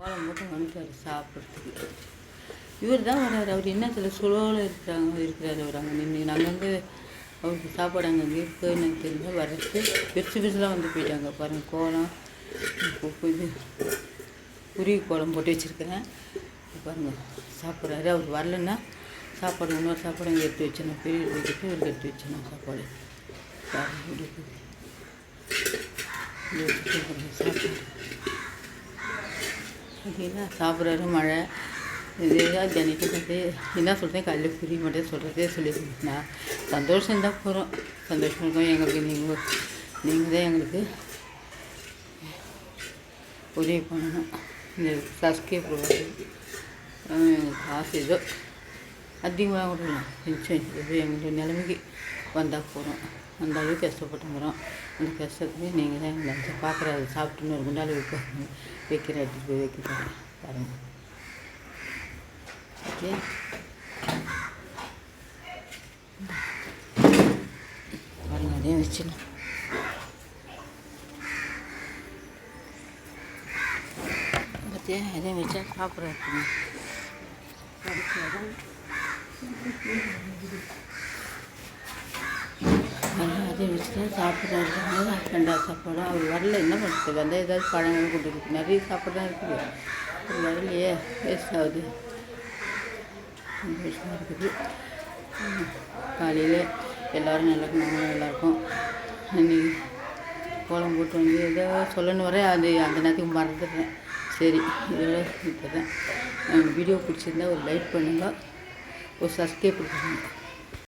கோலம் போட்டு வந்துட்டார் சாப்பிட்றதுக்கு. இவர் தான் வர்றாரு. அவர் என்னத்தில் சுலோவில் இருக்கிறாரு. அவர் அங்கே நின்று அங்கங்கே அவருக்கு சாப்பாடு அங்கங்கே இருக்குது. எனக்கு தெரியல வர்றது பெருசுலாம் வந்து போயிட்டாங்க பாருங்கள். கோலம் இது குருவி கோலம் போட்டு வச்சுருக்கிறேன் பாருங்கள். சாப்பிட்றாரு. அவர் வரலன்னா சாப்பாடு இன்னொரு சாப்பாடு அங்கே எடுத்து வச்சிடணும். பெரிய வீட்டுக்கு இவருக்கு எடுத்து வச்சிடணும் சாப்பாடு. சாப்பாடு அப்படின்னா சாப்பிட்றாரு. மழை இதுதான் தினைக்கும் என்ன சொல்கிறேன். காலையில் புரிய மட்டும் சொல்கிறதே சொல்லியிருந்தீங்கன்னா சந்தோஷம் தான் போகிறோம். சந்தோஷம் இருக்கும் எங்களுக்கு. நீங்கள் தான் எங்களுக்கு உதவி பண்ணணும். இந்த சப்ஸ்கிரைப் எங்களுக்கு காசு ஏதோ அதிகமாக விடலாம். பென்ஷன் ஏதோ எங்களுடைய நிலைமைக்கு வந்தால் போகிறோம். அந்த அளவுக்கு கஷ்டப்பட்டுங்கிறோம். அந்த கஷ்டத்துலேயே நீங்கள் தான் எங்களை பார்க்குறாரு. சாப்பிட்டுன்னு ஒரு குண்டால் வைக்கிற எடுத்துகிட்டு போய் வைக்கிறாரு பாருங்கள். ஓகே பாருங்கள். அதையும் வச்சிடலாம். பார்த்தியா அதையும் வச்சா சாப்பிட்றாரு. அதையும் வச்சுட்டு சாப்பிட்றாரு. ரெண்டாவது சாப்பாடு அவர் வரல. என்ன பண்ணுறது? வந்தால் ஏதாவது பழங்கள் கொடுக்குறது. நிறைய சாப்பாடு தான் இருக்குது. ஒரு வரலையே வேஸ்ட் ஆகுது. சந்தோஷமாக இருக்குது. காலையில் எல்லோரும் நாங்களும் நல்லாயிருக்கும். இன்னைக்கு கோலம் போட்டு வந்து ஏதோ சொல்லணும் வர அது அந்த நேரத்துக்கு மறந்துடுறேன். சரி இதோட இப்போ தான் வீடியோ பிடிச்சிருந்தா ஒரு லைக் பண்ணுங்கள், ஒரு சப்ஸ்கிரைப் பண்ணுங்கள்.